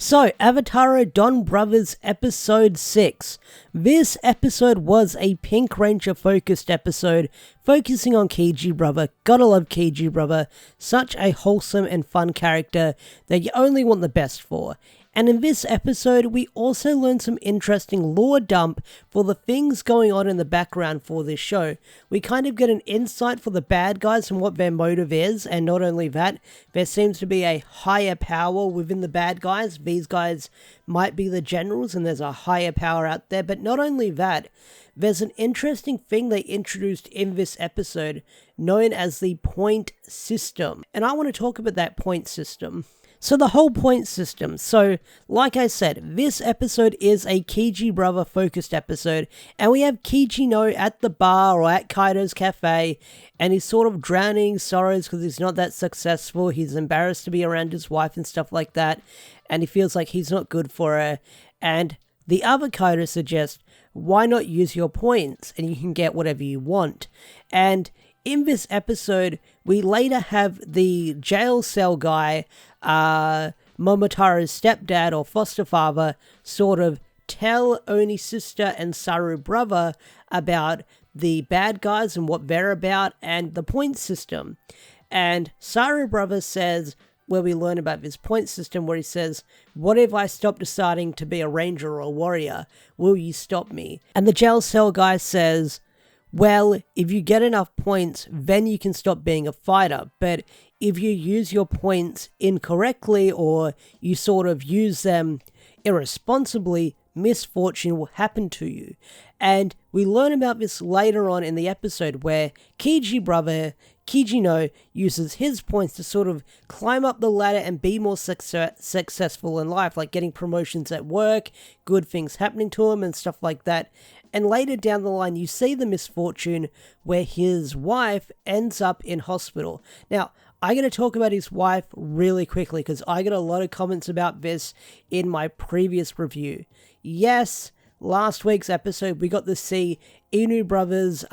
So, Avataro Donbrothers Episode 6. This episode was a Pink Ranger focused episode, focusing on Kiji Brother. Gotta love Kiji Brother. Such a wholesome and fun character that you only want the best for. And in this episode, we also learn some interesting lore dump for the things going on in the background for this show. We kind of get an insight for the bad guys and what their motive is, and not only that, there seems to be a higher power within the bad guys. These guys might be the generals and there's a higher power out there, but not only that, there's an interesting thing they introduced in this episode known as the point system. And I want to talk about that point system. So the whole point system. So, like I said, this episode is a Kiji Brother focused episode, and we have Kiji at the bar or at Kaido's cafe, and he's sort of drowning sorrows because he's not that successful. He's embarrassed to be around his wife and stuff like that, and he feels like he's not good for her. And the other Kaido suggests, why not use your points and you can get whatever you want? And in this episode, we later have the jail cell guy, Momotaro's stepdad or foster father, sort of tell Oni sister and Saru brother about the bad guys and what they're about and the point system. And Saru brother says, where we learn about this point system, where he says, what if I stop deciding to be a ranger or a warrior? Will you stop me? And the jail cell guy says, well, if you get enough points, then you can stop being a fighter. But if you use your points incorrectly or you sort of use them irresponsibly, misfortune will happen to you. And we learn about this later on in the episode where Kiji uses his points to sort of climb up the ladder and be more successful in life, like getting promotions at work, good things happening to him and stuff like that. And later down the line, you see the misfortune where his wife ends up in hospital. Now, I'm going to talk about his wife really quickly because I got a lot of comments about this in my previous review. Yes, last week's episode, we got to see Inu Brothers'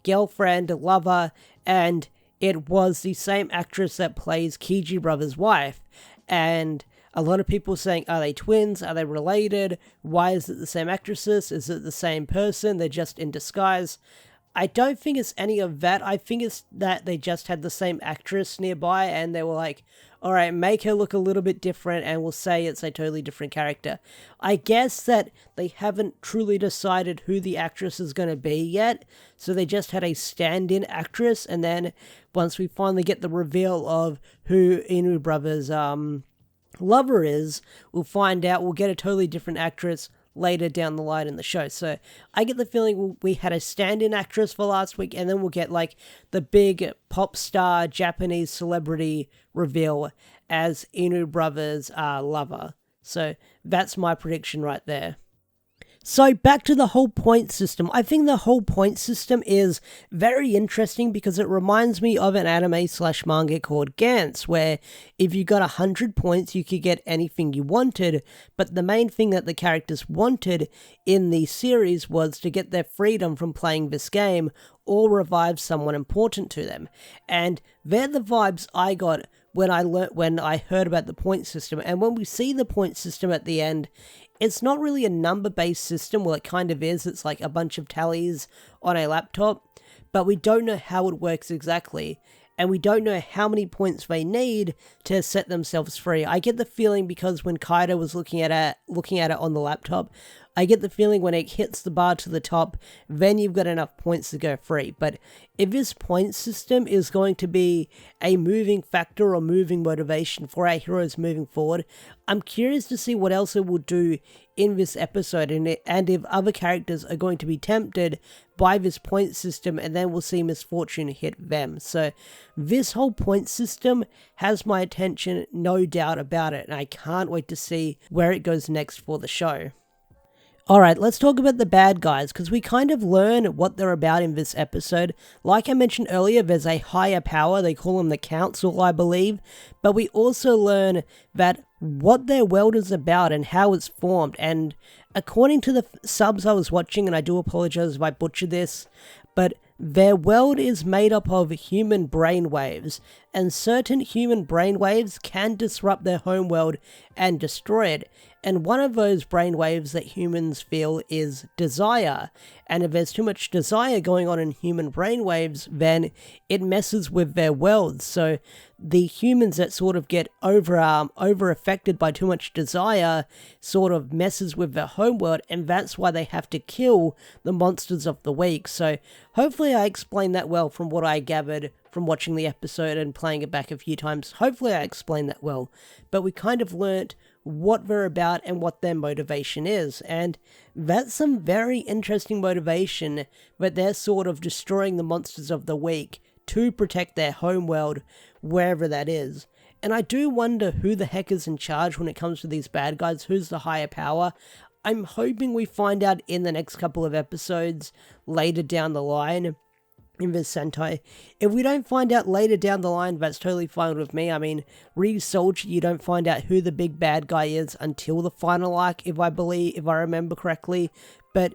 girlfriend, lover, and it was the same actress that plays Kiji Brother's wife. And a lot of people saying, are they twins? Are they related? Why is it the same actresses? Is it the same person? They're just in disguise. I don't think it's any of that. I think it's that they just had the same actress nearby and they were like, all right, make her look a little bit different and we'll say it's a totally different character. I guess that they haven't truly decided who the actress is going to be yet, so they just had a stand-in actress, and then once we finally get the reveal of who Inu Brothers' lover is, we'll find out. We'll get a totally different actress later down the line in the show. So I get the feeling we had a stand-in actress for last week, and then we'll get like the big pop star Japanese celebrity reveal as Inu Brothers' lover. So that's my prediction right there. So back to the whole point system. I think the whole point system is very interesting because it reminds me of an anime/manga called Gantz, where if you got 100 points, you could get anything you wanted, but the main thing that the characters wanted in the series was to get their freedom from playing this game or revive someone important to them. And they're the vibes I got when I heard about the point system. And when we see the point system at the end, it's not really a number-based system. Well, it kind of is. It's like a bunch of tallies on a laptop, but we don't know how it works exactly, and we don't know how many points they need to set themselves free. I get the feeling because when Kaido was looking at it on the laptop, I get the feeling when it hits the bar to the top, then you've got enough points to go free. But if this point system is going to be a moving factor or moving motivation for our heroes moving forward, I'm curious to see what else it will do in this episode, and if other characters are going to be tempted by this point system, and then we'll see misfortune hit them. So this whole point system has my attention, no doubt about it, and I can't wait to see where it goes next for the show. Alright, let's talk about the bad guys, because we kind of learn what they're about in this episode. Like I mentioned earlier, there's a higher power, they call them the Council, I believe, but we also learn that what their world is about and how it's formed, and according to the subs I was watching, and I do apologize if I butchered this, but their world is made up of human brainwaves, and certain human brainwaves can disrupt their homeworld and destroy it. And one of those brainwaves that humans feel is desire. And if there's too much desire going on in human brainwaves, then it messes with their worlds. So the humans that sort of get over affected by too much desire sort of messes with their homeworld, and that's why they have to kill the monsters of the week. So hopefully I explained that well from what I gathered from watching the episode and playing it back a few times. Hopefully I explained that well. But we kind of learnt what they're about and what their motivation is, and that's some very interesting motivation, that they're sort of destroying the monsters of the week to protect their homeworld, wherever that is. And I do wonder who the heck is in charge when it comes to these bad guys, who's the higher power. I'm hoping we find out in the next couple of episodes later down the line in this Sentai. If we don't find out later down the line, that's totally fine with me. I mean, Zyuohger, you don't find out who the big bad guy is until the final arc, if I remember correctly. But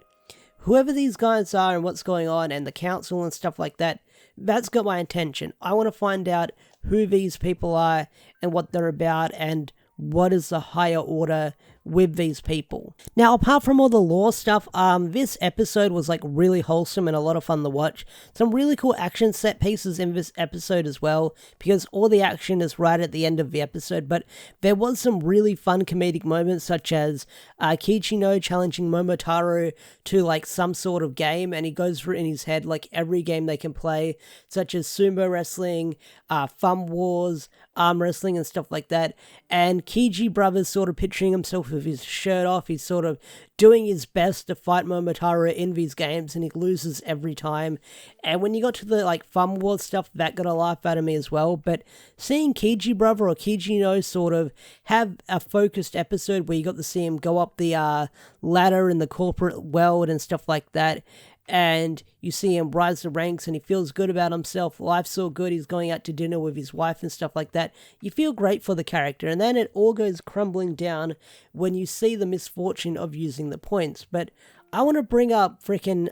whoever these guys are and what's going on, and the council and stuff like that, that's got my attention. I want to find out who these people are and what they're about, and what is the higher order with these people. Now, apart from all the lore stuff, this episode was like really wholesome and a lot of fun to watch. Some really cool action set pieces in this episode as well, because all the action is right at the end of the episode, but there was some really fun comedic moments, such as Kichino challenging Momotaro to like some sort of game, and he goes through in his head like every game they can play, such as sumo wrestling, thumb wars, arm wrestling and stuff like that. And Kiji Brothers sort of picturing himself with his shirt off. He's sort of doing his best to fight Momotaro in these games, and he loses every time. And when you got to the like thumb war stuff, that got a laugh out of me as well. But seeing Kiji Brother or Kiji No sort of have a focused episode where you got to see him go up the ladder in the corporate world and stuff like that, and you see him rise the ranks and he feels good about himself, life's so good, he's going out to dinner with his wife and stuff like that. You feel great for the character, and then it all goes crumbling down when you see the misfortune of using the points. But I want to bring up freaking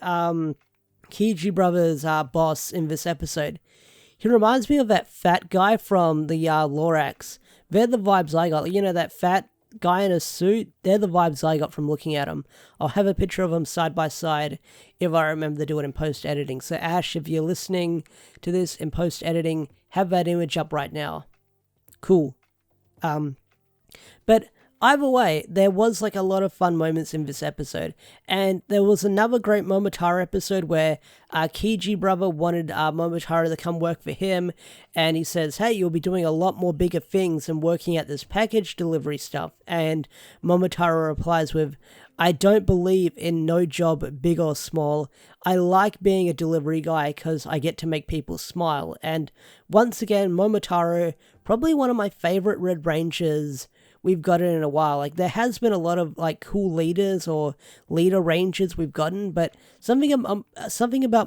Kiji Brothers' boss in this episode. He reminds me of that fat guy from the Lorax. They're the vibes I got. You know, that fat guy in a suit? They're the vibes I got from looking at him. I'll have a picture of them side by side if I remember to do it in post-editing. So Ash, if you're listening to this in post-editing, have that image up right now. Cool. But either way, there was like a lot of fun moments in this episode, and there was another great Momotaro episode where Kiji Brother wanted Momotaro to come work for him, and he says, hey, you'll be doing a lot more bigger things than working at this package delivery stuff. And Momotaro replies with, I don't believe in no job, big or small. I like being a delivery guy because I get to make people smile. And once again, Momotaro, probably one of my favorite Red Rangers we've gotten in a while. Like, there has been a lot of like cool leaders or leader rangers we've gotten, but something about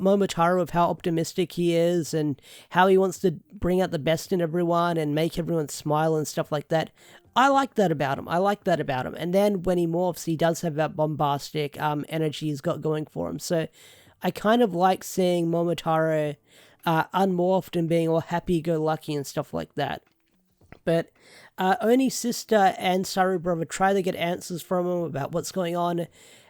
Momotaro, of how optimistic he is and how he wants to bring out the best in everyone and make everyone smile and stuff like that. I like that about him. And then when he morphs, he does have that bombastic energy he's got going for him. So I kind of like seeing Momotaro unmorphed and being all happy-go-lucky and stuff like that. But Oni's sister and Saru Brother try to get answers from him about what's going on,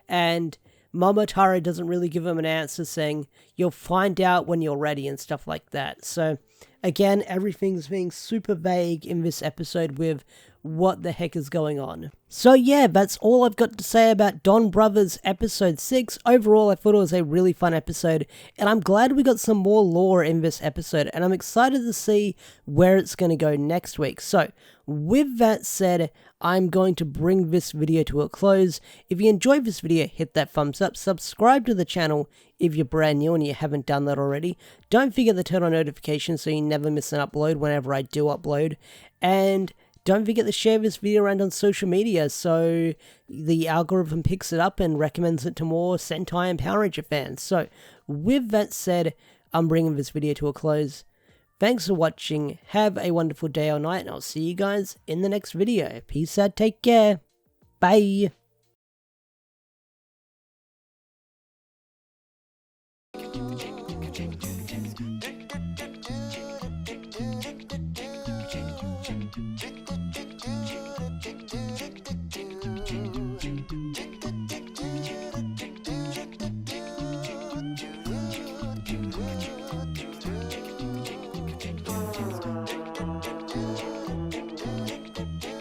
and Momotaro doesn't really give him an answer, saying, you'll find out when you're ready and stuff like that. So again, everything's being super vague in this episode with what the heck is going on. So yeah, that's all I've got to say about Donbrothers episode 6. Overall, I thought it was a really fun episode, and I'm glad we got some more lore in this episode, and I'm excited to see where it's going to go next week. So with that said, I'm going to bring this video to a close. If you enjoyed this video, hit that thumbs up, subscribe to the channel if you're brand new and you haven't done that already. Don't forget to turn on notifications so you never miss an upload whenever I do upload, and don't forget to share this video around on social media so the algorithm picks it up and recommends it to more Sentai and Power Ranger fans. So with that said, I'm bringing this video to a close. Thanks for watching, have a wonderful day or night, and I'll see you guys in the next video. Peace out, take care, bye!